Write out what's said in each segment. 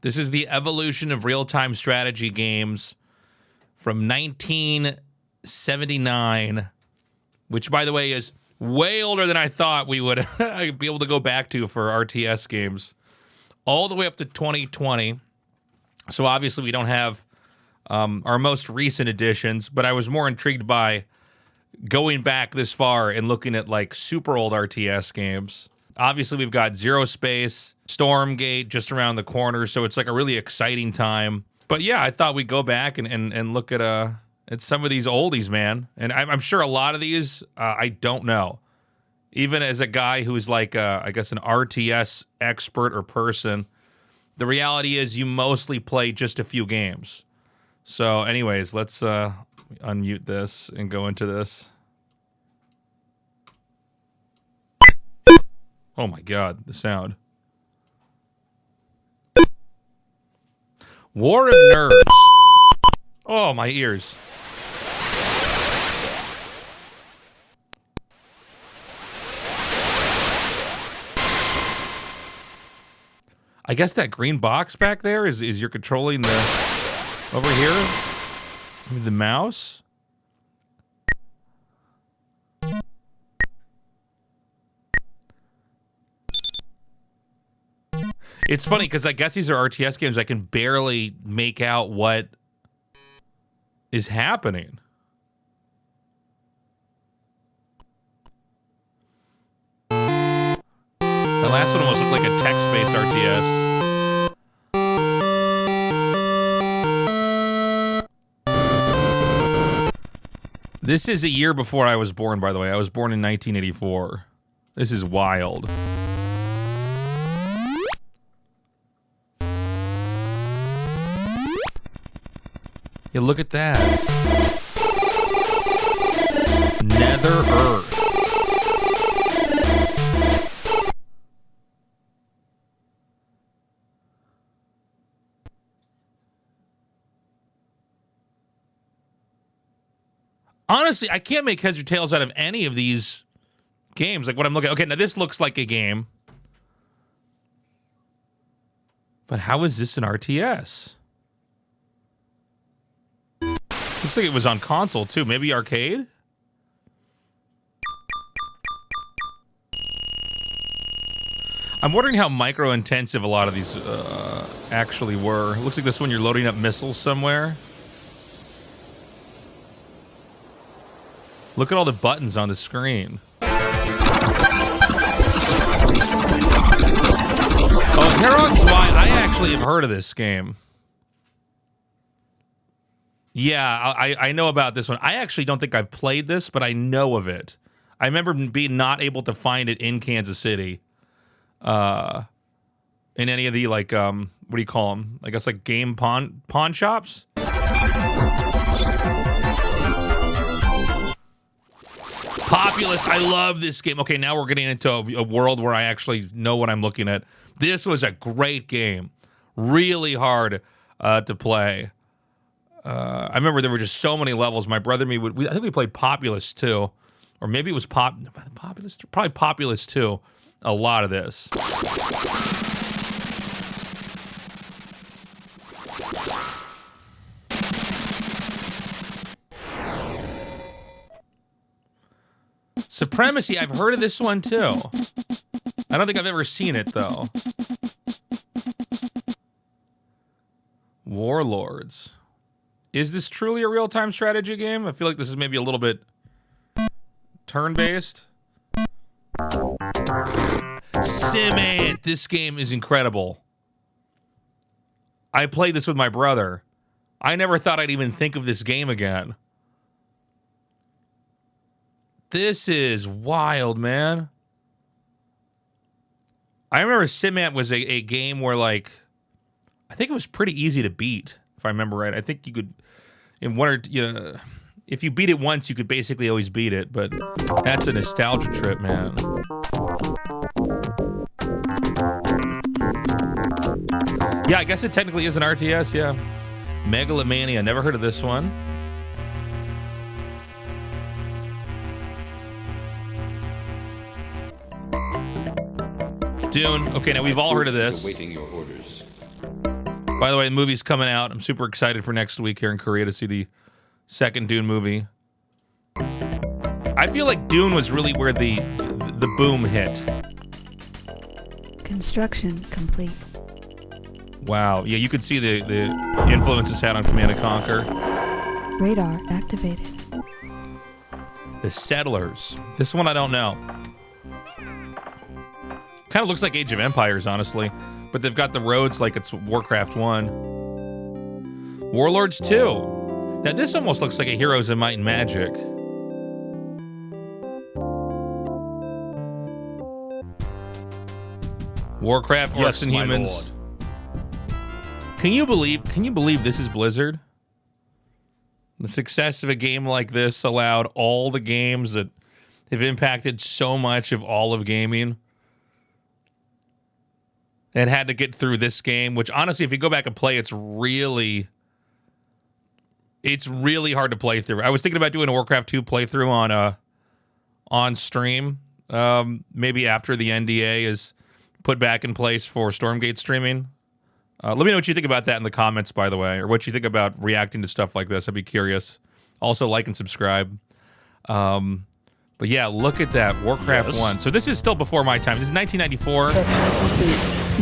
This is the evolution of real-time strategy games from 1979, which, by the way, is way older than I thought we would be able to go back to for RTS games, all the way up to 2020. So obviously we don't have our most recent editions, but I was more intrigued by going back this far and looking at like super old RTS games. Obviously we've got Zero Space, Stormgate just around the corner, so it's like a really exciting time. But yeah, I thought we'd go back and look at some of these oldies, man. And I'm sure a lot of these I don't know. Even as a guy who's like, I guess, an RTS expert or person, the reality is you mostly play just a few games. So anyways, let's unmute this and go into this. Oh my God, the sound. War of Nerds. Oh, my ears. I guess that green box back there is you're controlling the over here with the mouse. It's funny because I guess these are RTS games. I can barely make out what is happening. The last one almost looked like a text-based RTS. This is a year before I was born, by the way. I was born in 1984. This is wild. Yeah, look at that. Nether Earth. Honestly, I can't make heads or tails out of any of these games. Like what I'm looking at. Okay, now this looks like a game. But how is this an RTS? Looks like it was on console, too. Maybe arcade? I'm wondering how micro-intensive a lot of these actually were. Looks like this one you're loading up missiles somewhere. Look at all the buttons on the screen. Oh, Herox Y, I actually have heard of this game. Yeah, I know about this one. I actually don't think I've played this, but I know of it. I remember being not able to find it in Kansas City. In any of the, like, what do you call them? I guess, like, game pawn shops? Populous, I love this game. Okay, now we're getting into a world where I actually know what I'm looking at. This was a great game. Really hard to play. I remember there were just so many levels. My brother and me I think we played Populous too, or maybe it was Populous, probably Populous too. A lot of this. Supremacy, I've heard of this one too. I don't think I've ever seen it though. Warlords. Is this truly a real-time strategy game? I feel like this is maybe a little bit turn-based. Simant! This game is incredible. I played this with my brother. I never thought I'd even think of this game again. This is wild, man. I remember Simant was a game where, like, I think it was pretty easy to beat. If I remember right, I think you could, in one or if you beat it once, you could basically always beat it. But that's a nostalgia trip, man. Yeah, I guess it technically is an RTS. Yeah, Megalomania. Never heard of this one. Dune. Okay, now we've all heard of this. Awaiting your orders. By the way, the movie's coming out. I'm super excited for next week here in Korea to see the second Dune movie. I feel like Dune was really where the boom hit. Construction complete. Wow. Yeah, you could see the influence it's had on Command & Conquer. Radar activated. The Settlers. This one I don't know. Kind of looks like Age of Empires, honestly. But they've got the roads like it's Warcraft 1. Warlords 2. Now this almost looks like a Heroes of Might and Magic. Warcraft, Orcs and Humans. Can you believe this is Blizzard? The success of a game like this allowed all the games that have impacted so much of all of gaming. It had to get through this game, which honestly, if you go back and play, it's really hard to play through. I was thinking about doing a Warcraft 2 playthrough on stream, maybe after the NDA is put back in place for Stormgate streaming. Let me know what you think about that in the comments, by the way, or what you think about reacting to stuff like this. I'd be curious. Also, like and subscribe. But yeah, look at that, Warcraft 1. So this is still before my time. This is 1994.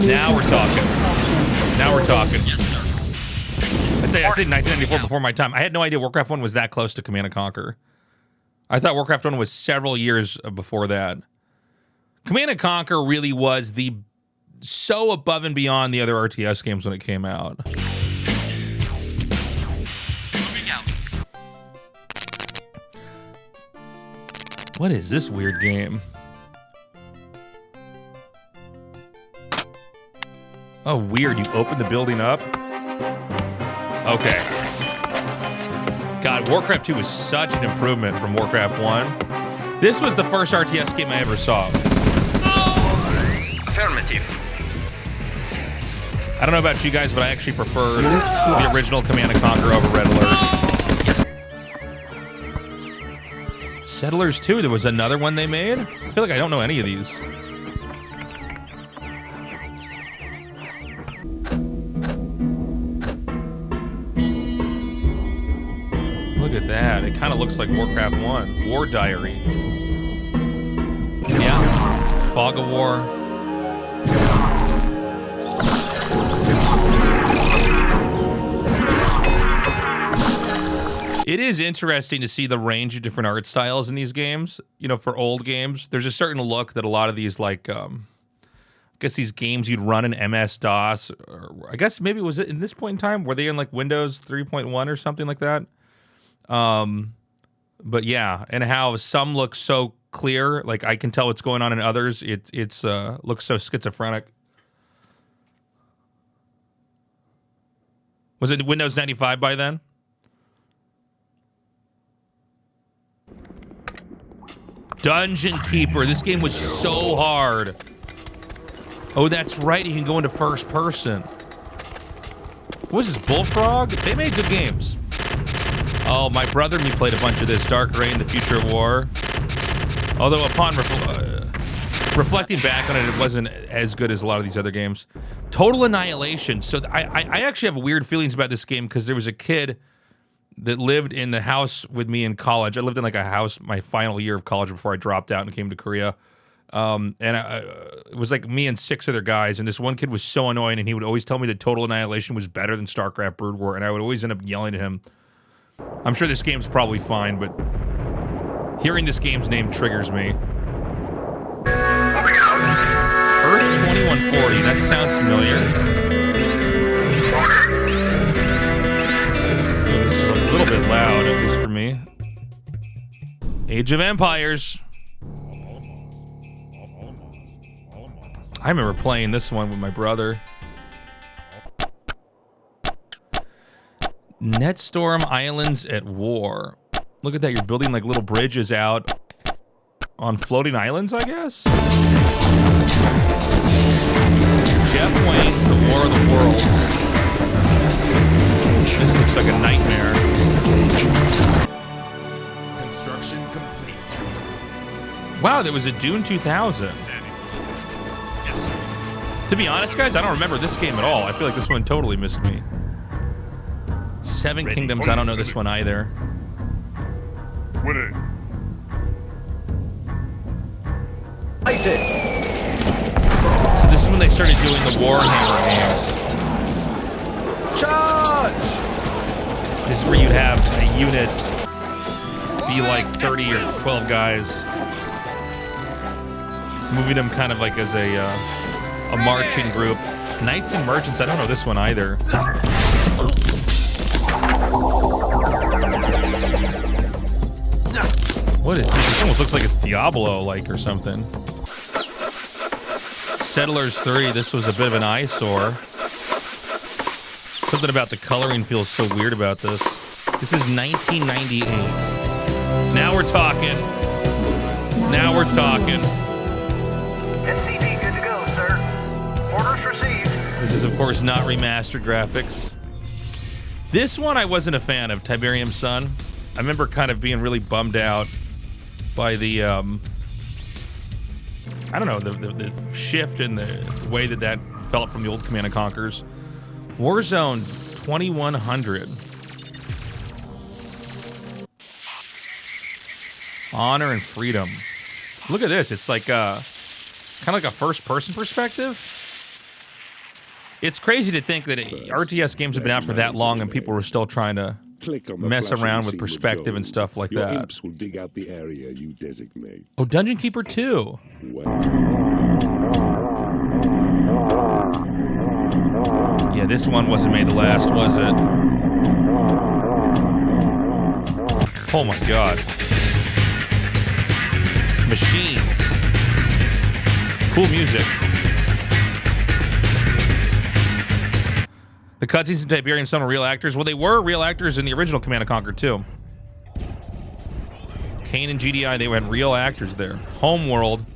Now we're talking. Now we're talking. I say 1994 before my time. I had no idea Warcraft 1 was that close to Command & Conquer. I thought Warcraft 1 was several years before that. Command & Conquer really was so above and beyond the other RTS games when it came out. What is this weird game? Oh, weird. You open the building up? Okay. God, Warcraft 2 was such an improvement from Warcraft 1. This was the first RTS game I ever saw. Affirmative. I don't know about you guys, but I actually preferred the original Command & Conquer over Red Alert. Yes. Settlers 2, there was another one they made? I feel like I don't know any of these. Look at that. It kind of looks like Warcraft 1. War Diary. Yeah. Fog of War. It is interesting to see the range of different art styles in these games. You know, for old games, there's a certain look that a lot of these, like, I guess these games you'd run in MS-DOS, or I guess maybe was it in this point in time? Were they in like Windows 3.1 or something like that? But yeah, and how some look so clear, like I can tell what's going on in others. It's looks so schizophrenic. Was it Windows 95 by then? Dungeon Keeper. This game was so hard. Oh, that's right. You can go into first person. What was this, Bullfrog? They made good games. Oh, my brother and me played a bunch of this. Dark Reign, The Future of War. Although upon reflecting back on it, it wasn't as good as a lot of these other games. Total Annihilation. So I actually have weird feelings about this game because there was a kid that lived in the house with me in college. I lived in like a house my final year of college before I dropped out and came to Korea. It was like me and 6 other guys, and this one kid was so annoying, and he would always tell me that Total Annihilation was better than StarCraft Brood War, and I would always end up yelling at him. I'm sure this game's probably fine, but hearing this game's name triggers me. Earth 2140, that sounds familiar. This is a little bit loud, at least for me. Age of Empires. I remember playing this one with my brother. Netstorm Islands at War. Look at that, you're building like little bridges out on floating islands, I guess? Jeff Wayne's The War of the Worlds. This looks like a nightmare. Construction complete. Wow, there was a Dune 2000. Yes, sir. To be honest, guys, I don't remember this game at all. I feel like this one totally missed me. Seven Kingdoms, I don't know this one either. So this is when they started doing the Warhammer games. Charge! This is where you'd have a unit be like 30 or 12 guys, moving them kind of like as a marching group. Knights and Merchants, I don't know this one either. What is this? This almost looks like it's Diablo-like or something. Settlers 3, this was a bit of an eyesore. Something about the coloring feels so weird about this. This is 1998. Now we're talking. Now we're talking. SCV good to go, sir. Orders received. This is, of course, not remastered graphics. This one I wasn't a fan of, Tiberium Sun. I remember kind of being really bummed out by the, I don't know, the shift in the way that felt from the old Command & Conquers. Warzone 2100. Honor and Freedom. Look at this. It's like kind of like a first-person perspective. It's crazy to think that RTS games have been out for that long and people were still trying to mess around with perspective and stuff like Your that. imps will dig out the area you designate. Oh, Dungeon Keeper 2. Yeah, this one wasn't made to last, was it? Oh my god. Machines. Cool music. The cutscenes in Tiberium Sun were real actors. Well, they were real actors in the original Command & Conquer too. Kane and GDI, they had real actors there. Homeworld.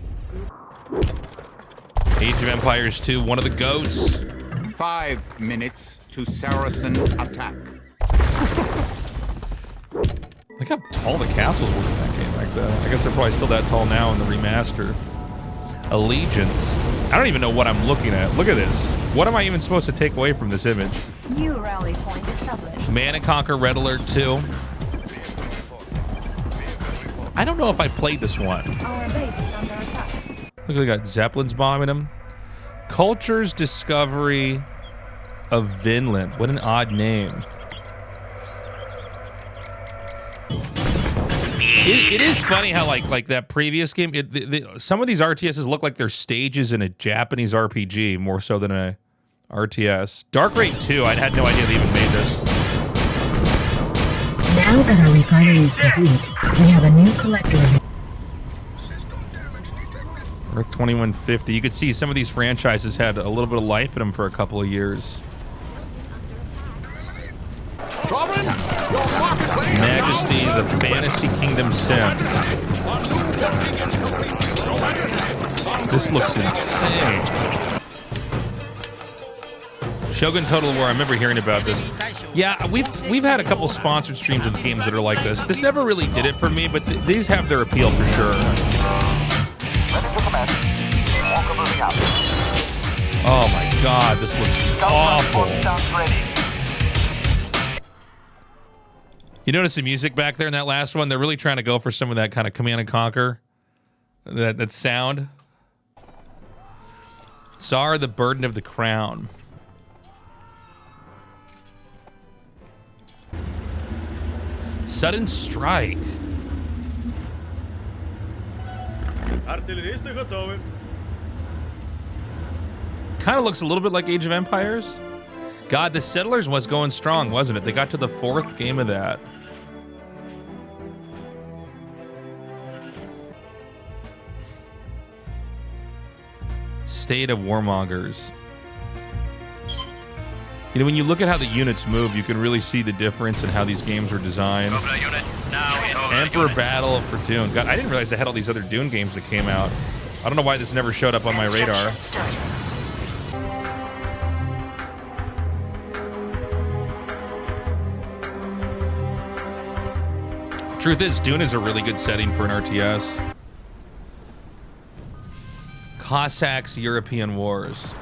Age of Empires 2, one of the GOATs. 5 minutes to Saracen attack. Look how tall the castles were in that game back then. I guess they're probably still that tall now in the remaster. Allegiance. I don't even know what I'm looking at. Look at this. What am I even supposed to take away from this image? New rally point established. Command & Conquer Red Alert 2. I don't know if I played this one. Our base is under attack. Look, they got Zeppelins bombing them. Culture's Discovery of Vinland. What an odd name. It is funny how like that previous game, some of these RTSs look like they're stages in a Japanese RPG more so than a RTS. Dark Raid 2, I had no idea they even made this. Now that our refinery is complete, we have a new collector. Earth 2150. You could see some of these franchises had a little bit of life in them for a couple of years. Majesty, the Fantasy Kingdom Sim. This looks insane. Shogun Total War, I remember hearing about this. Yeah, we've had a couple sponsored streams with games that are like this. This never really did it for me, but these have their appeal for sure. Oh my god, this looks awful. You notice the music back there in that last one? They're really trying to go for some of that kind of Command & Conquer. That sound. Tsar, the Burden of the Crown. Sudden Strike. Kind of looks a little bit like Age of Empires. God, the Settlers was going strong, wasn't it? They got to the 4th game of that. State of Warmongers. You know, when you look at how the units move, you can really see the difference in how these games were designed. Emperor Battle for Dune. God, I didn't realize they had all these other Dune games that came out. I don't know why this never showed up on my radar. Truth is, Dune is a really good setting for an RTS. Cossacks European Wars.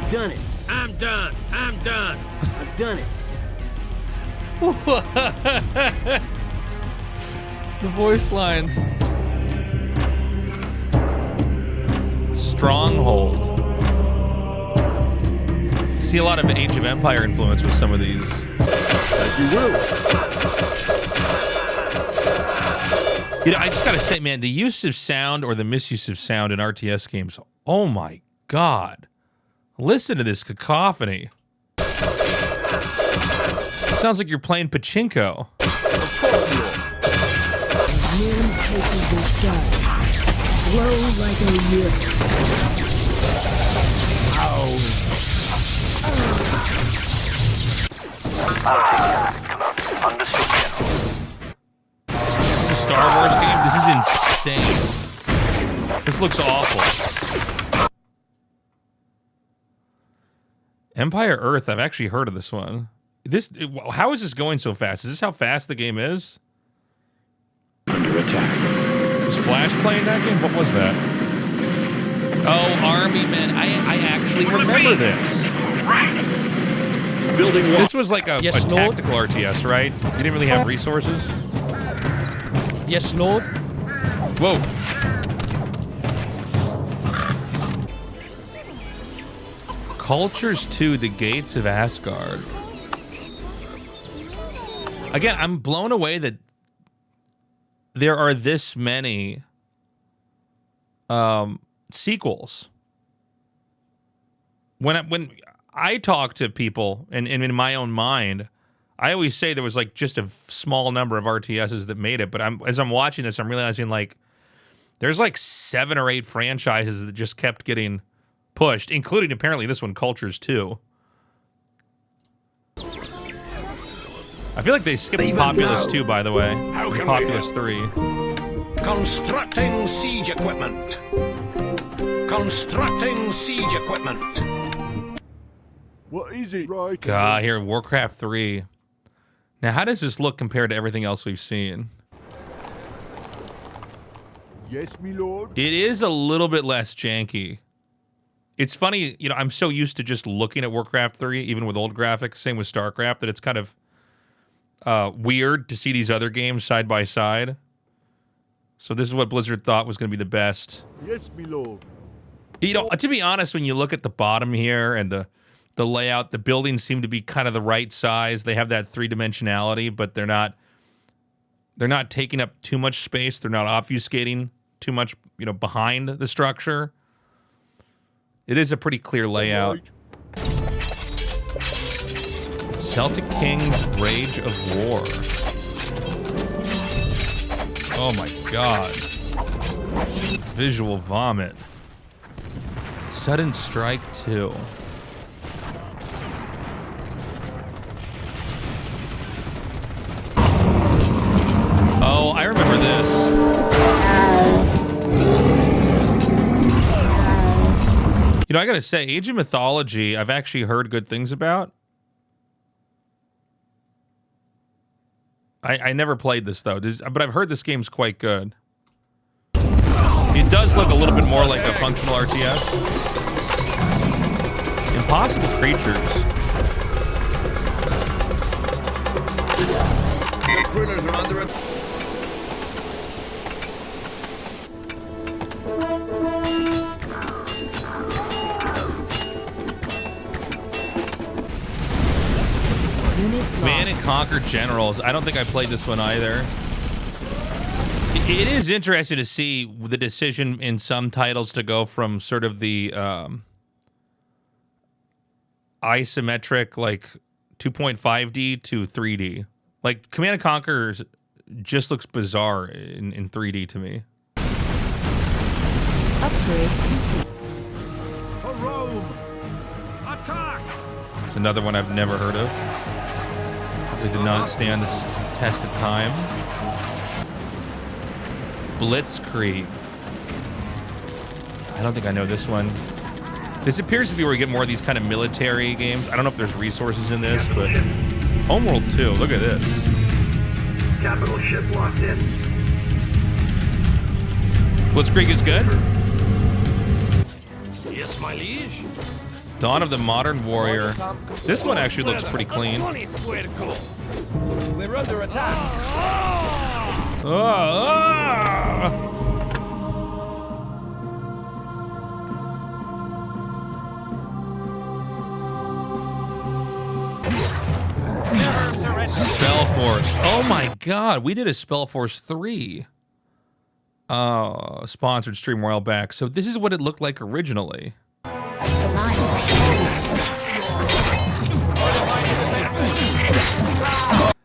I've done it. I'm done. I'm done. I've done it. The voice lines. Stronghold. You see a lot of Age of Empire influence with some of these. As you will. You know, I just gotta say, man, the use of sound or the misuse of sound in RTS games, oh my god. Listen to this cacophony. Sounds like you're playing pachinko. Man chases the sun. Flow like a river. Understood. This is a Star Wars game? This is insane. This looks awful. Empire Earth, I've actually heard of this one. How is this going so fast? Is this how fast the game is? Under attack. Was Flash playing that game? What was that? Oh, Army Men. I actually remember this. Building This was like a Yes, Lord. tactical RTS, right? You didn't really have resources? Yes, Lord. Whoa. Cultures 2, The Gates of Asgard. Again, I'm blown away that there are this many sequels. When I talk to people, and in my own mind, I always say there was like just a small number of RTSs that made it, but as I'm watching this, I'm realizing like there's like 7 or 8 franchises that just kept getting pushed, including apparently this one, Cultures 2. I feel like they skipped Populous 2, by the way. And Populous 3. Constructing siege equipment. Constructing siege equipment. What is it, right? God, here, Warcraft 3. Now, how does this look compared to everything else we've seen? Yes, me lord. It is a little bit less janky. It's funny, you know, I'm so used to just looking at Warcraft 3, even with old graphics, same with StarCraft, that it's kind of weird to see these other games side by side. So this is what Blizzard thought was going to be the best. Yes, me lord. You know, to be honest, when you look at the bottom here and the layout, the buildings seem to be kind of the right size. They have that 3-dimensionality, but they're not taking up too much space. They're not obfuscating too much, you know, behind the structure. It is a pretty clear layout. Celtic Kings Rage of War. Oh my god. Visual vomit. Sudden Strike 2. Oh, I remember this. You know, I gotta say, Age of Mythology, I've actually heard good things about. I never played this, though, but I've heard this game's quite good. It does look a little bit more like a functional RTS. Impossible Creatures. Thrillers are under attack. Command and Conquer Generals. I don't think I played this one either. It is interesting to see the decision in some titles to go from sort of the isometric, like 2.5D to 3D. Like Command and Conquer just looks bizarre in 3D to me. Upgrade. For Rome! Attack! It's another one I've never heard of. They did not stand this test of time. Blitzkrieg. I don't think I know this one. This appears to be where we get more of these kind of military games. I don't know if there's resources in this, but Homeworld 2, look at this. Capital ship locked in. Blitzkrieg is good? Yes, my liege. Dawn of the Modern Warrior. This one actually looks pretty clean. We're under attack. Spellforce. Oh my god, we did a Spellforce 3 sponsored stream a while back. So this is what it looked like originally.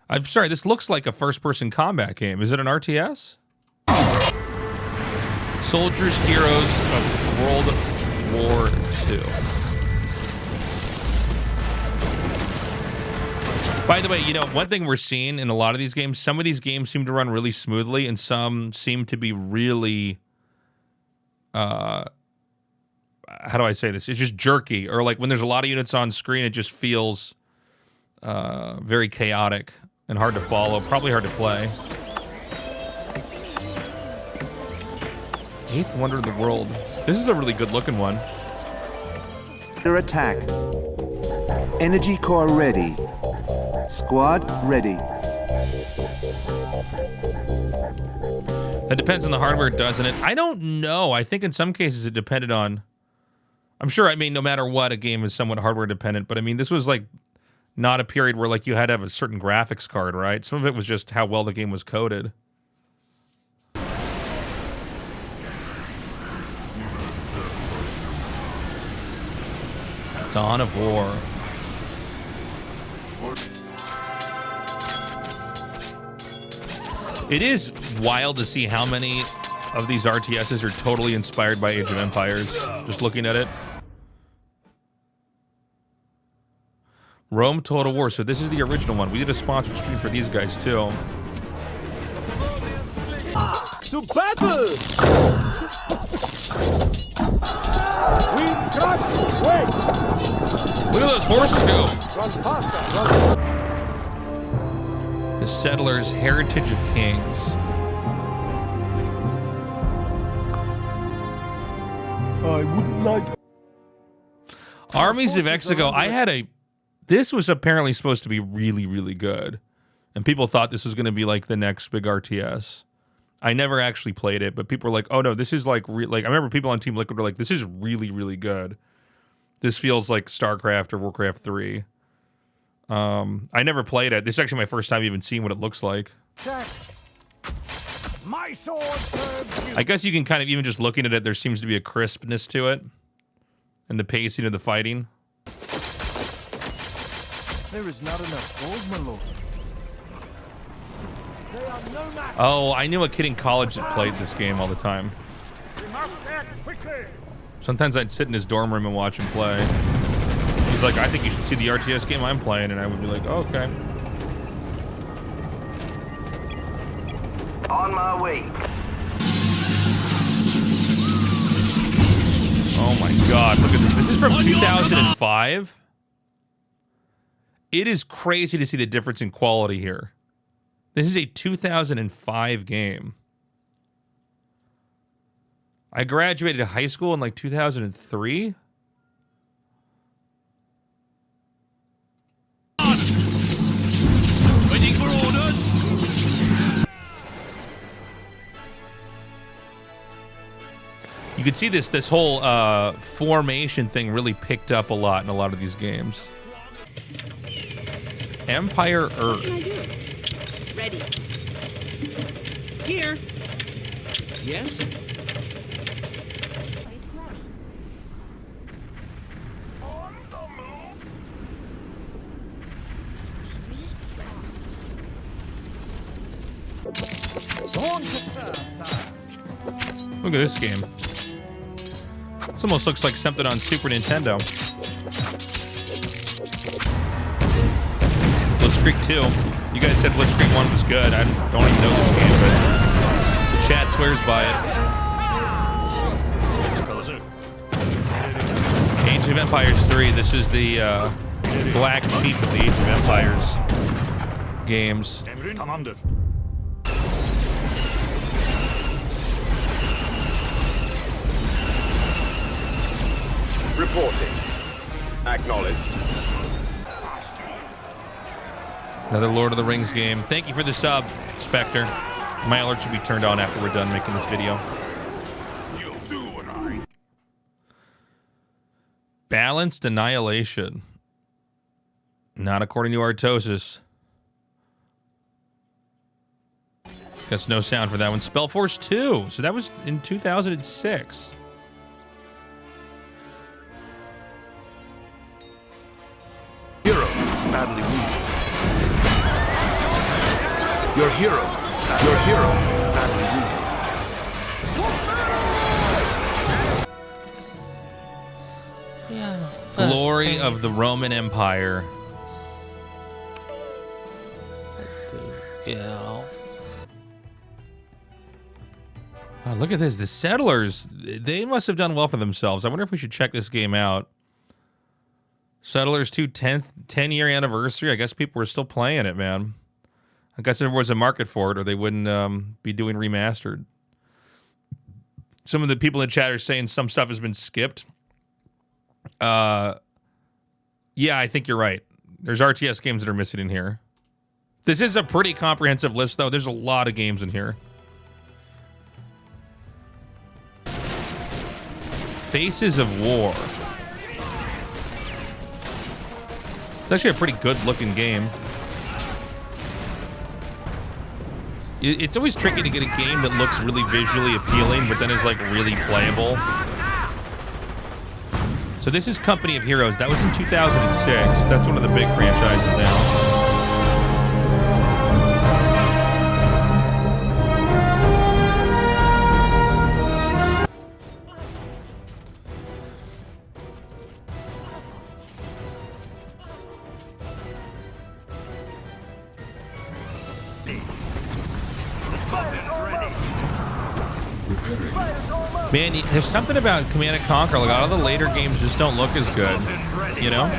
I'm sorry, this looks like a first-person combat game. Is it an RTS? Soldiers, Heroes of World War II. By the way, you know, one thing we're seeing in a lot of these games, some of these games seem to run really smoothly, and some seem to be really, how do I say this? It's just jerky, or like when there's a lot of units on screen, it just feels very chaotic and hard to follow, probably hard to play. Eighth Wonder of the World. This is a really good looking one. Under attack. Energy core ready. Squad ready. That depends on the hardware, doesn't it? I don't know. I think in some cases it depended on... I'm sure, I mean, no matter what, a game is somewhat hardware dependent, but I mean, this was like not a period where like you had to have a certain graphics card, right? Some of it was just how well the game was coded. Dawn of War. It is wild to see how many of these RTSs are totally inspired by Age of Empires, just looking at it. Rome Total War. So this is the original one. We did a sponsored stream for these guys too. To battle! We've got wait! Look at those horses go! Run faster! Run. The Settlers, Heritage of Kings. I wouldn't like... Armies of Exego. I had a... This was apparently supposed to be really, really good. And people thought this was going to be like the next big RTS. I never actually played it, but people were like, oh no, this is like... I remember people on Team Liquid were like, this is really, really good. This feels like StarCraft or Warcraft 3. I never played it. This is actually my first time even seeing what it looks like. My sword serves you. I guess you can kind of, even just looking at it, there seems to be a crispness to it. And the pacing of the fighting. There is not enough gold, my lord. They are no match. Oh, I knew a kid in college that played this game all the time. We must act quickly. Sometimes I'd sit in his dorm room and watch him play. He's like, I think you should see the RTS game I'm playing, and I would be like, oh, okay. On my way. Oh my god, look at this. This is from 2005. It is crazy to see the difference in quality here. This is a 2005 game. I graduated high school in like 2003. Waiting for orders. You can see this whole formation thing really picked up a lot in a lot of these games. Empire Earth. Ready. Here. Yes. Look at this game. This almost looks like something on Super Nintendo. Blitzkrieg 2. You guys said Blitzkrieg 1 was good. I don't even know this game, but the chat swears by it. Age of Empires 3. This is the black sheep of the Age of Empires games. Commander. Reporting. Acknowledge. Another Lord of the Rings game. Thank you for the sub, Spectre. My alert should be turned on after we're done making this video. You'll do what I... Balanced Annihilation. Not according to Artosis. Guess no sound for that one. Spellforce 2. So that was in 2006. Hero is badly wounded. Your hero is badly wounded. Glory of the Roman Empire. Yeah. Oh, look at this. The Settlers, they must have done well for themselves. I wonder if we should check this game out. Settlers 2 10-year anniversary. I guess people were still playing it, man. I guess there was a market for it, or they wouldn't be doing remastered. Some of the people in the chat are saying some stuff has been skipped. Yeah, I think you're right. There's RTS games that are missing in here. This is a pretty comprehensive list, though. There's a lot of games in here. Faces of War. It's actually a pretty good-looking game. It's always tricky to get a game that looks really visually appealing, but then is, like, really playable. So this is Company of Heroes. That was in 2006. That's one of the big franchises now. Man, there's something about Command & Conquer. Like, a lot of the later games just don't look as good, you know?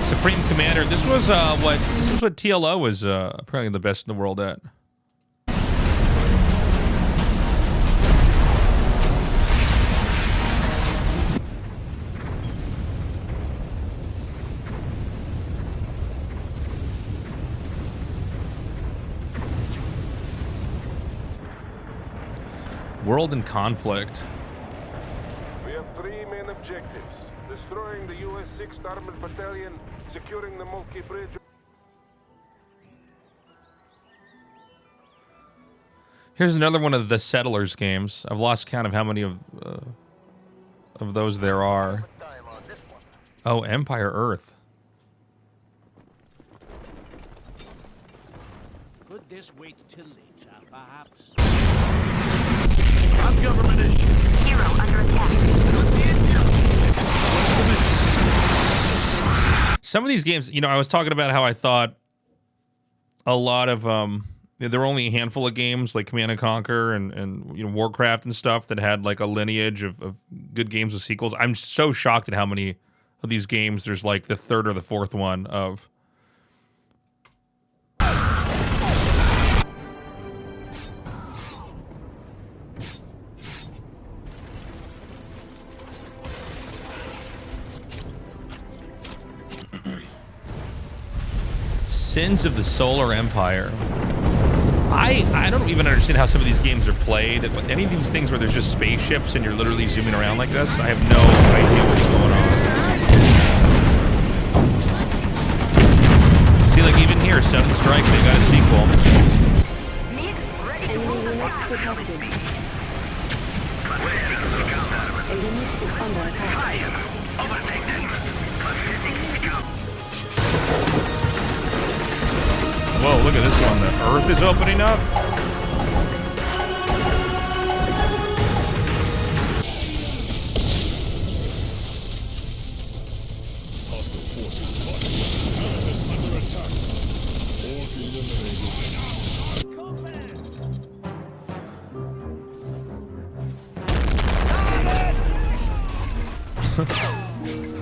Supreme Commander. This was what TLO was probably the best in the world at. World in Conflict. We have 3 main objectives: destroying the U.S. 6th Armored Battalion, securing the Mulkey Bridge. Here's another one of the Settlers games. I've lost count of how many of those there are. Oh, Empire Earth. Could this wait till later, perhaps? I'm government issue. Hero under attack. Some of these games, you know, I was talking about how I thought a lot of there were only a handful of games like Command & Conquer and you know, Warcraft and stuff that had like a lineage of good games with sequels. I'm so shocked at how many of these games there's like the third or the fourth one of. Sins of the Solar Empire. I don't even understand how some of these games are played. Any of these things where there's just spaceships and you're literally zooming around like this, I have no idea what's going on. See, like even here, Sudden Strike, they got a sequel. Enemy units detected. A unit is under attack. Whoa, look at this one. The Earth is opening up. Hostile forces spotted. Atlas under attack. eliminated.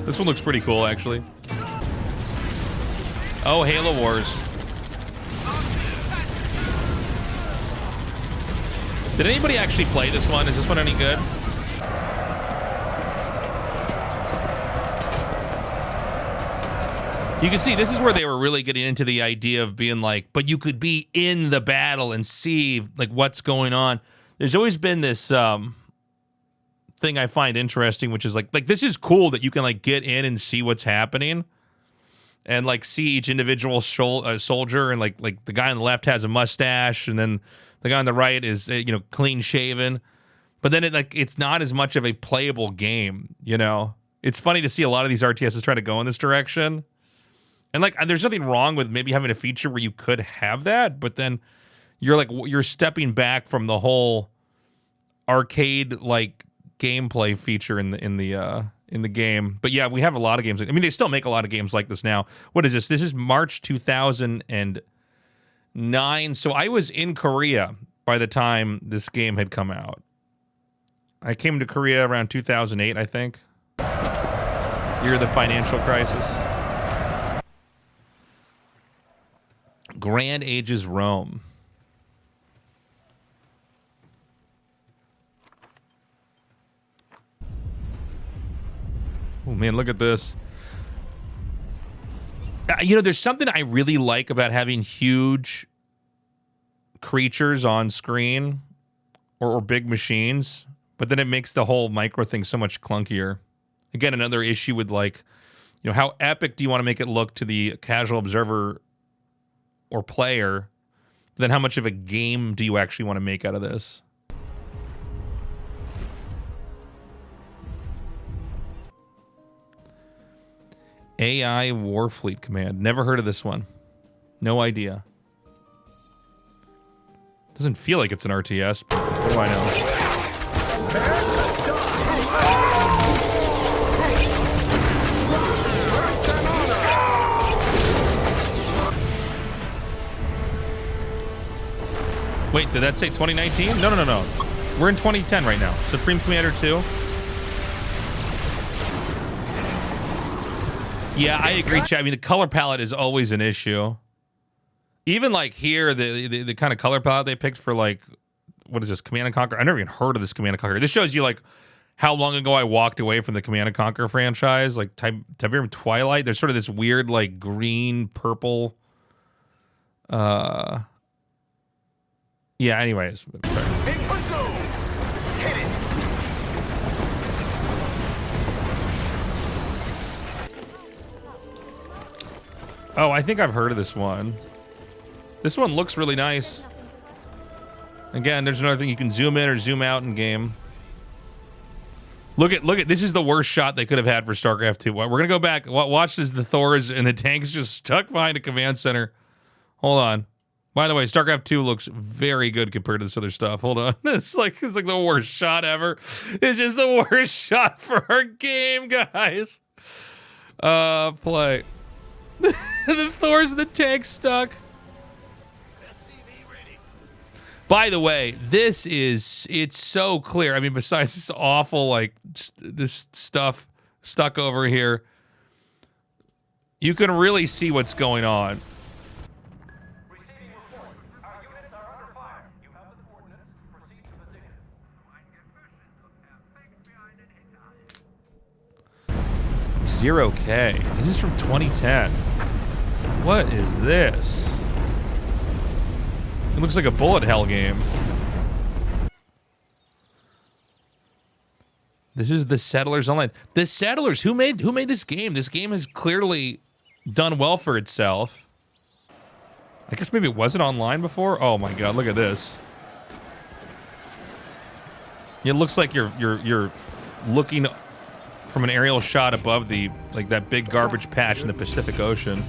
This one looks pretty cool, actually. Oh, Halo Wars. Did anybody actually play this one? Is this one any good? You can see this is where they were really getting into the idea of being like, but you could be in the battle and see like what's going on. There's always been this thing I find interesting, which is like this is cool that you can like get in and see what's happening and like see each individual soldier, and like the guy on the left has a mustache and then the guy on the right is clean shaven. But then it's not as much of a playable game, you know. It's funny to see a lot of these RTSs trying to go in this direction. And like there's nothing wrong with maybe having a feature where you could have that, but then you're stepping back from the whole arcade like gameplay feature in the game. But yeah, we have a lot of games. I mean, they still make a lot of games like this now. What is this? This is March 2009. So I was in Korea by the time this game had come out. I came to Korea around 2008, I think. Year of the financial crisis. Grand Ages Rome. Oh man, look at this. There's something I really like about having huge creatures on screen or big machines, but then it makes the whole micro thing so much clunkier. Again, another issue with how epic do you want to make it look to the casual observer or player, then how much of a game do you actually want to make out of this? AI Warfleet Command. Never heard of this one. No idea. Doesn't feel like it's an RTS, but what do I know? Wait, did that say 2019? No. We're in 2010 right now. Supreme Commander 2. Yeah, I agree, Chad. I mean, the color palette is always an issue. Even like here, the kind of color palette they picked for like, what is this, Command and Conquer? I never even heard of this Command and Conquer. This shows you like how long ago I walked away from the Command and Conquer franchise. Like Tiberium Twilight. There's sort of this weird like green, purple. Yeah, anyways. Oh, I think I've heard of this one. This one looks really nice. Again, there's another thing you can zoom in or zoom out in game. Look at this is the worst shot they could have had for StarCraft 2. We're gonna go back. Watch as the Thors and the tanks just stuck behind a command center. Hold on. By the way, StarCraft 2 looks very good compared to this other stuff. Hold on. It's like the worst shot ever. It's just the worst shot for our game, guys. Play. The Thors and the tanks stuck. By the way, it's so clear. I mean, besides this awful, like, this stuff stuck over here, you can really see what's going on. Receiving report. Our units are under fire. You have the coordinates. Proceed to position. 0K. This is from 2010. What is this? It looks like a bullet hell game. This is the Settlers Online. The Settlers, who made this game? This game has clearly done well for itself. I guess maybe it wasn't online before. Oh my god, look at this. It looks like you're looking from an aerial shot above the that big garbage patch in the Pacific Ocean.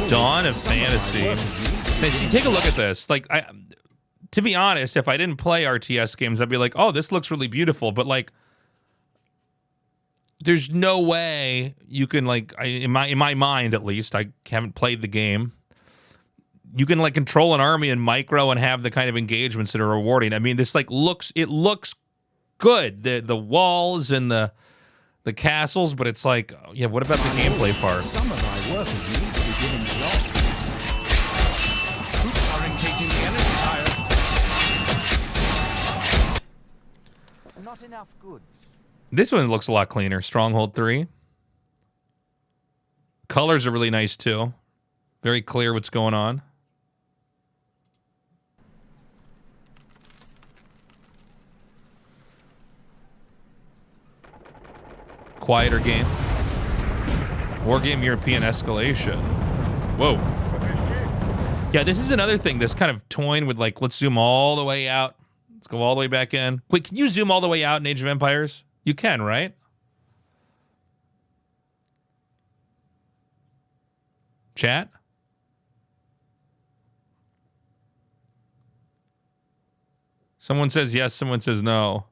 Dawn of Fantasy. Now, see, take a look at this. Like, to be honest, if I didn't play RTS games, I'd be like, oh, this looks really beautiful. But like, there's no way you can in my mind at least, I haven't played the game. You can like control an army in micro and have the kind of engagements that are rewarding. I mean, this looks good. The walls and the the castles, but it's like, yeah, what about the gameplay part? Some of my workers need to be given jobs. Troops are engaging the enemy, sire. Not enough goods. This one looks a lot cleaner. Stronghold 3. Colors are really nice too. Very clear what's going on. Quieter game. War game European escalation. Whoa. Yeah, this is another thing that's kind of toying with, like, let's zoom all the way out. Let's go all the way back in. Wait, can you zoom all the way out in Age of Empires? You can, right? Chat? Someone says yes, someone says no.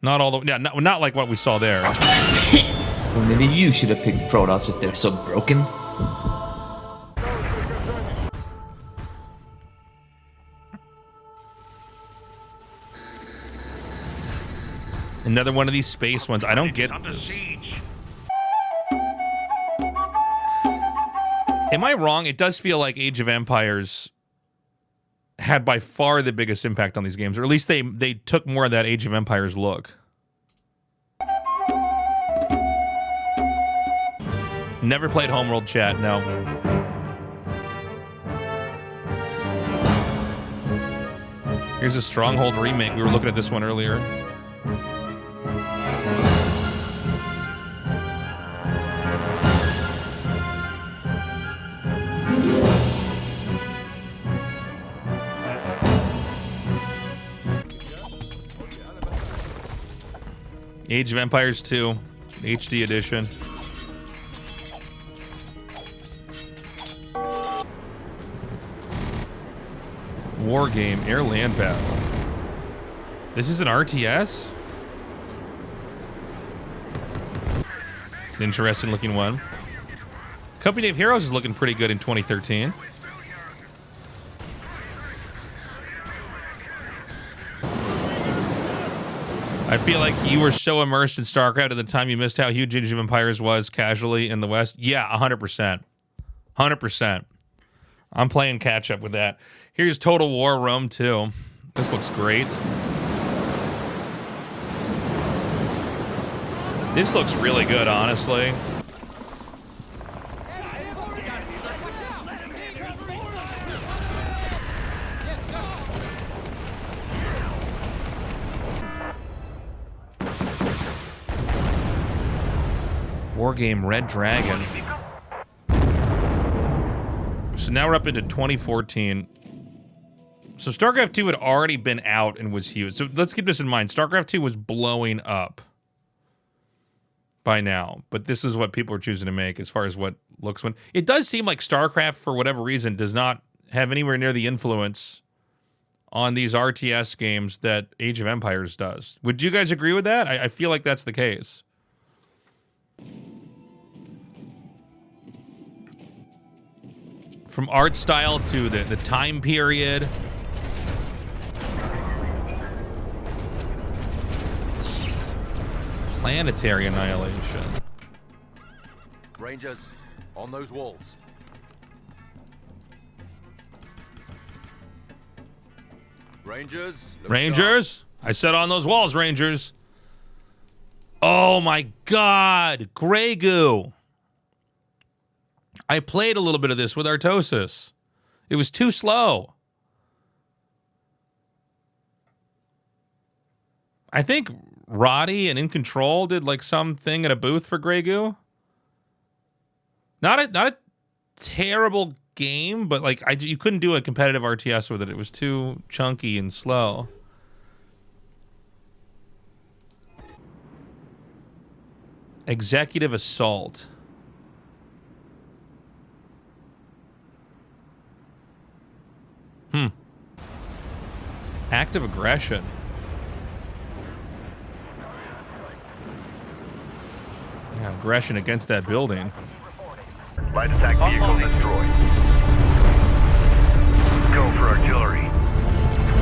Not all the yeah, not like what we saw there. Well, maybe you should have picked Protoss if they're so broken. Another one of these space ones. I don't get this. Am I wrong? It does feel like Age of Empires had by far the biggest impact on these games, or at least they took more of that Age of Empires look. Never played Homeworld, chat, no. Here's a Stronghold remake. We were looking at this one earlier. Age of Empires 2, HD edition. War game, air-land battle. This is an RTS? It's an interesting looking one. Company of Heroes is looking pretty good in 2013. I feel like you were so immersed in StarCraft at the time you missed how huge Age of Empires was casually in the West. Yeah, 100%. 100%. I'm playing catch up with that. Here's Total War Rome 2. This looks great. This looks really good, honestly. War game Red Dragon. So now we're up into 2014. So StarCraft 2 had already been out and was huge. So let's keep this in mind. StarCraft 2 was blowing up by now, but this is what people are choosing to make as far as what looks when. It does seem like StarCraft, for whatever reason, does not have anywhere near the influence on these RTS games that Age of Empires does. Would you guys agree with that? I feel like that's the case. From art style to the time period. Planetary annihilation. Rangers, on those walls. Rangers. Rangers? I said on those walls, Rangers. Oh my God, Grey Goo. I played a little bit of this with Artosis. It was too slow. I think Roddy and In Control did like something at a booth for Grey Goo. Not a terrible game, but like you couldn't do a competitive RTS with it. It was too chunky and slow. Executive Assault. Active aggression. Yeah, aggression against that building. Light attack vehicle destroyed. Go for artillery.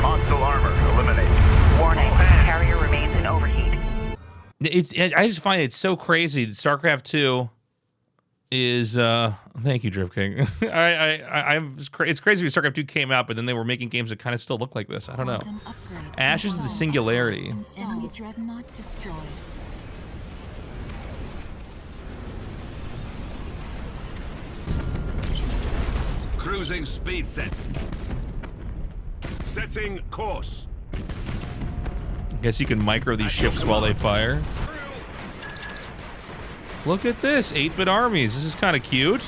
Hostile armor eliminated. Warning, carrier remains in overheat. I just find it so crazy that StarCraft 2 is thank you, Drift King. It's crazy when StarCraft 2 came out, but then they were making games that kind of still look like this. I don't know. Ashes of the Singularity. Enemy dreadnought destroyed. Cruising speed set. Setting course. Guess you can micro these ships while they fire. Look at this, 8-bit armies. This is kind of cute.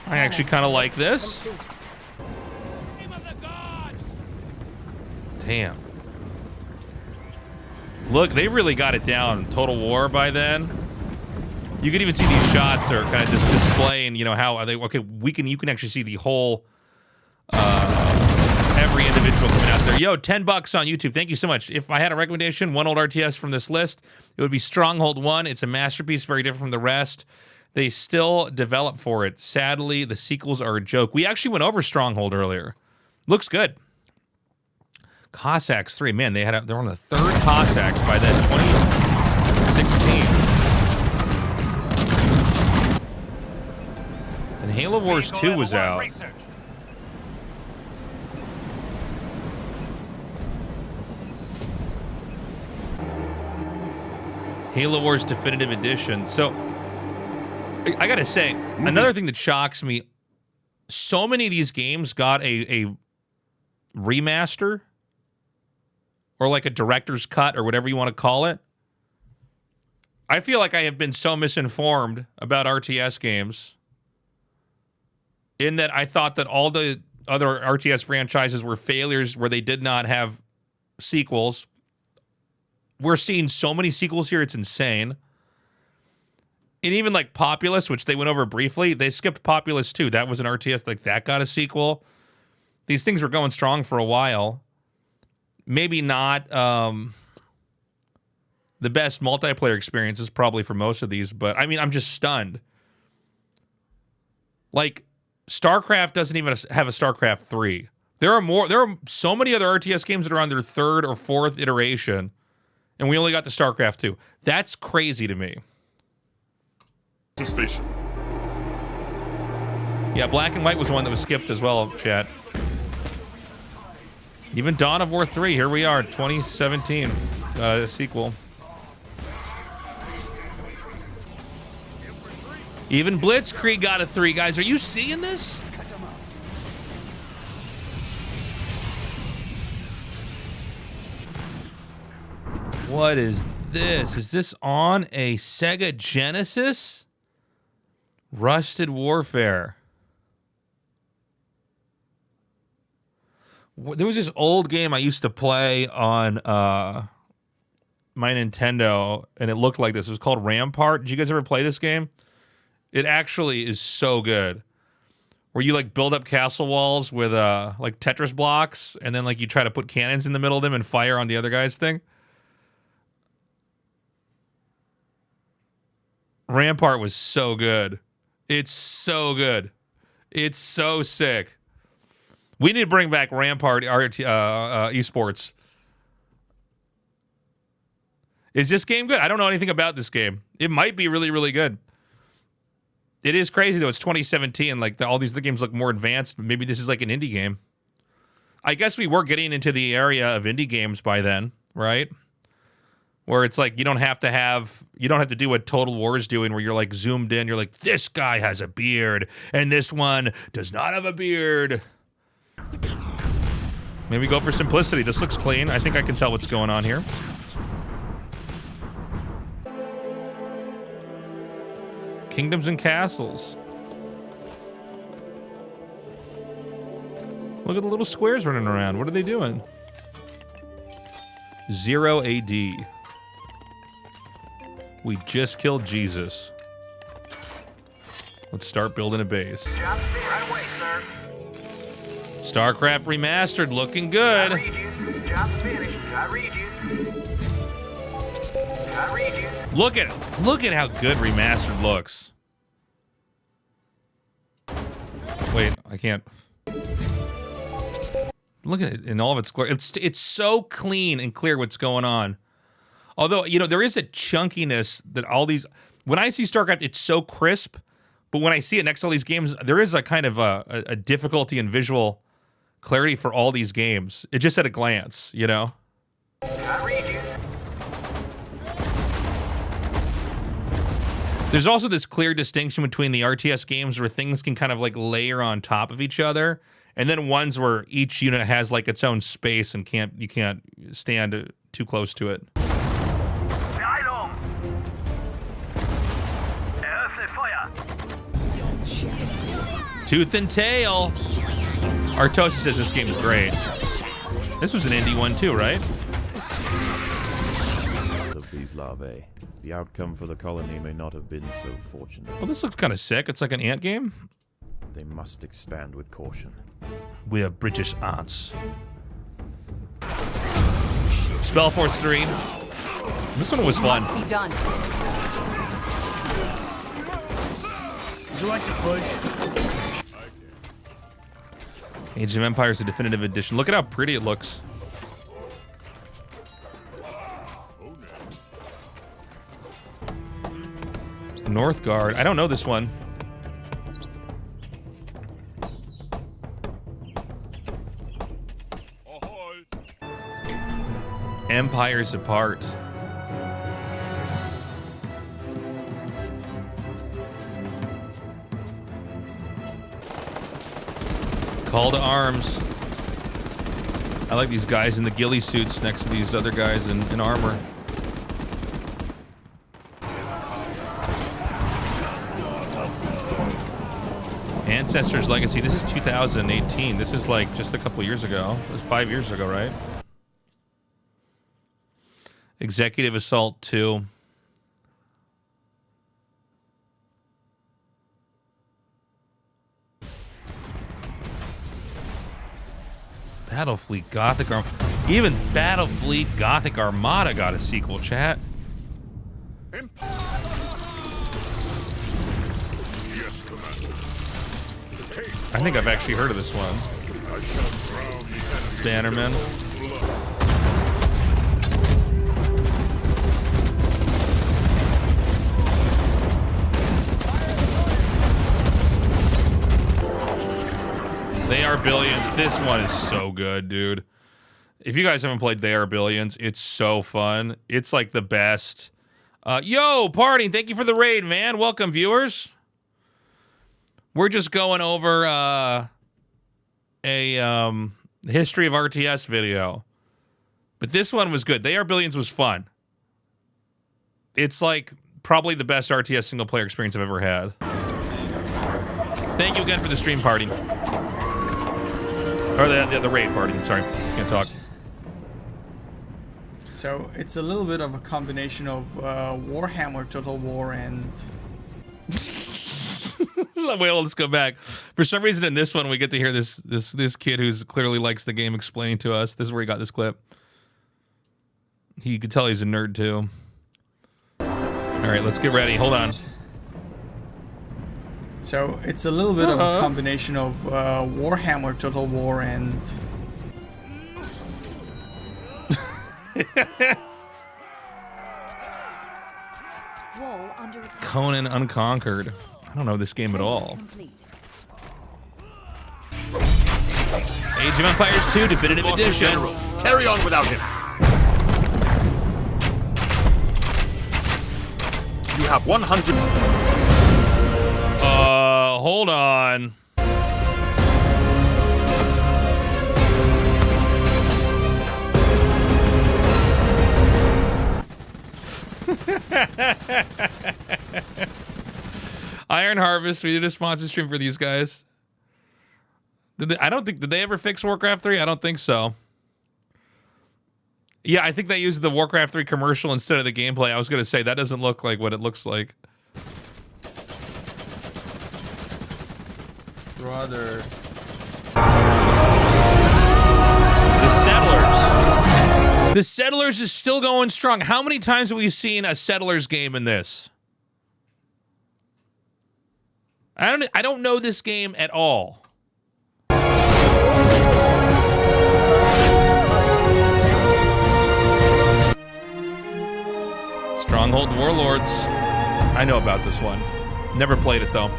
I actually kind of like this. Damn. Look, they really got it down. Total War by then. You can even see these shots are kind of just displaying, you know, how are they? Okay, you can actually see the whole every individual coming out there. Yo, $10 on YouTube. Thank you so much. If I had a recommendation, one old RTS from this list, it would be Stronghold 1. It's a masterpiece, very different from the rest. They still develop for it. Sadly, the sequels are a joke. We actually went over Stronghold earlier. Looks good. Cossacks 3. Man, they're on the 3rd Cossacks by then, 2016. And Halo Wars 2 was out. Halo Wars Definitive Edition. So, I gotta say, another thing that shocks me, so many of these games got a remaster or like a director's cut or whatever you want to call it. I feel like I have been so misinformed about RTS games in that I thought that all the other RTS franchises were failures where they did not have sequels. We're seeing so many sequels here, it's insane. And even like Populous, which they went over briefly, they skipped Populous 2. That was an RTS, like that got a sequel. These things were going strong for a while. Maybe not the best multiplayer experiences probably for most of these, but I mean, I'm just stunned. Like, StarCraft doesn't even have a StarCraft 3. There are so many other RTS games that are on their 3rd or 4th iteration, and we only got to StarCraft 2. That's crazy to me. Station. Yeah, Black and White was one that was skipped as well, chat. Even Dawn of War 3, here we are, 2017 sequel. Even Blitzkrieg got a 3, guys. Are you seeing this? What is this? Is this on a Sega Genesis? Rusted Warfare. There was this old game I used to play on my Nintendo, and it looked like this. It was called Rampart. Did you guys ever play this game? It actually is so good. Where you like build up castle walls with like Tetris blocks, and then like you try to put cannons in the middle of them and fire on the other guy's thing. Rampart was so good. It's so good. It's so sick. We need to bring back Rampart esports. Is this game good? I don't know anything about this game. It might be really, really good. It is crazy, though. It's 2017. Like, all these other games look more advanced. Maybe this is like an indie game. I guess we were getting into the area of indie games by then, right? Where it's like you don't have to do what Total War is doing, where you're like zoomed in. You're like, this guy has a beard, and this one does not have a beard. Maybe go for simplicity. This looks clean. I think I can tell what's going on here. Kingdoms and Castles. Look at the little squares running around. What are they doing? 0 AD. We just killed Jesus. Let's start building a base. Right away, sir. StarCraft Remastered, looking good. I read you. Job finished. I read you. I read you. Look at how good Remastered looks. Wait, I can't. Look at it in all of its glory. It's so clean and clear what's going on. Although, you know, there is a chunkiness that all these... When I see StarCraft, it's so crisp. But when I see it next to all these games, there is a kind of a difficulty in visual clarity for all these games. It just at a glance, you know? I read you. There's also this clear distinction between the RTS games where things can kind of like layer on top of each other, and then ones where each unit has like its own space and you can't stand too close to it. Tooth and Tail. Artosis says this game is great. This was an indie one too, right? Of these larvae, the outcome for the colony may not have been so fortunate. Well, this looks kind of sick. It's like an ant game. They must expand with caution. We are British ants. Spellforce 3. This one was fun. Be done. Would you like to push? Age of Empires, the definitive edition. Look at how pretty it looks. Northgard. I don't know this one. Empires Apart. Call to arms. I like these guys in the ghillie suits next to these other guys in armor. Ancestors Legacy. This is 2018. This is like just a couple years ago. It was 5 years ago, right? Executive Assault 2. Battlefleet Gothic Armada. Even Battlefleet Gothic Armada got a sequel, chat. I think I've actually heard of this one. Bannerman. They Are Billions. This one is so good, dude. If you guys haven't played They Are Billions, it's so fun. It's like the best. Yo, Party, thank you for the raid, man. Welcome, viewers. We're just going over a history of RTS video. But this one was good. They Are Billions was fun. It's like probably the best RTS single player experience I've ever had. Thank you again for the stream, Party. Or the raid party. Sorry, can't talk. So it's a little bit of a combination of Warhammer Total War and... Wait, let's go back. For some reason in this one we get to hear this kid who's clearly likes the game explaining to us. This is where he got this clip. He could tell he's a nerd too. All right, let's get ready. Hold on. So it's a little bit of a combination of Warhammer Total War and... Wall under attack. Conan Unconquered. I don't know this game at all. Age of Empires 2 Definitive Edition. General, carry on without him. You have 100... Hold on. Iron Harvest, we did a sponsor stream for these guys. Did they ever fix Warcraft 3? I don't think so. Yeah, I think they used the Warcraft 3 commercial instead of the gameplay. I was going to say, that doesn't look like what it looks like. Brother. The Settlers. The Settlers is still going strong. How many times have we seen a Settlers game in this? I don't know this game at all. Battlefield Warlords. I know about this one. Never played it though.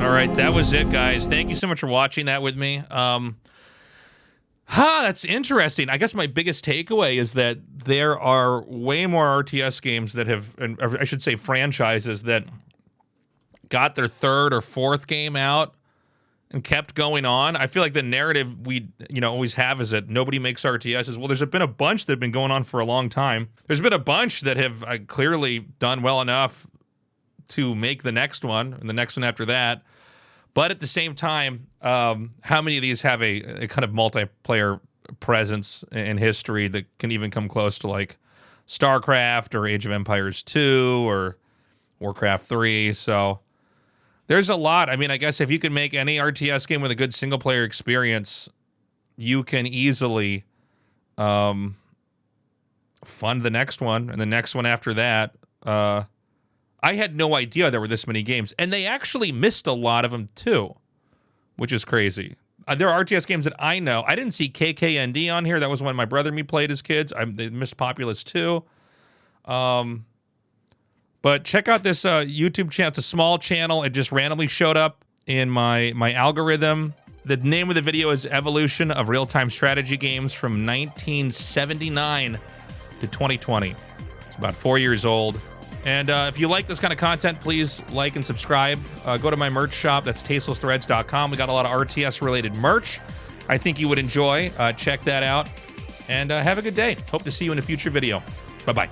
All right, that was it, guys. Thank you so much for watching that with me. That's interesting. I guess my biggest takeaway is that there are way more RTS games that have, or I should say franchises, that got their third or fourth game out and kept going on. I feel like the narrative we always have is that nobody makes RTSs. Well, there's been a bunch that have been going on for a long time. There's been a bunch that have clearly done well enough to make the next one and the next one after that. But at the same time, how many of these have a kind of multiplayer presence in history that can even come close to like StarCraft or Age of Empires 2 or Warcraft 3? So there's a lot. I mean, I guess if you can make any RTS game with a good single-player experience, you can easily fund the next one and the next one after that. I had no idea there were this many games, and they actually missed a lot of them too, which is crazy. There are RTS games that I know. I didn't see KKND on here. That was when my brother and me played as kids. They missed Populous 2. But check out this YouTube channel. It's a small channel. It just randomly showed up in my algorithm. The name of the video is Evolution of Real-Time Strategy Games from 1979 to 2020. It's about 4 years old. And if you like this kind of content, please like and subscribe. Go to my merch shop. That's tastelessthreads.com. We got a lot of RTS-related merch I think you would enjoy. Check that out. And have a good day. Hope to see you in a future video. Bye-bye.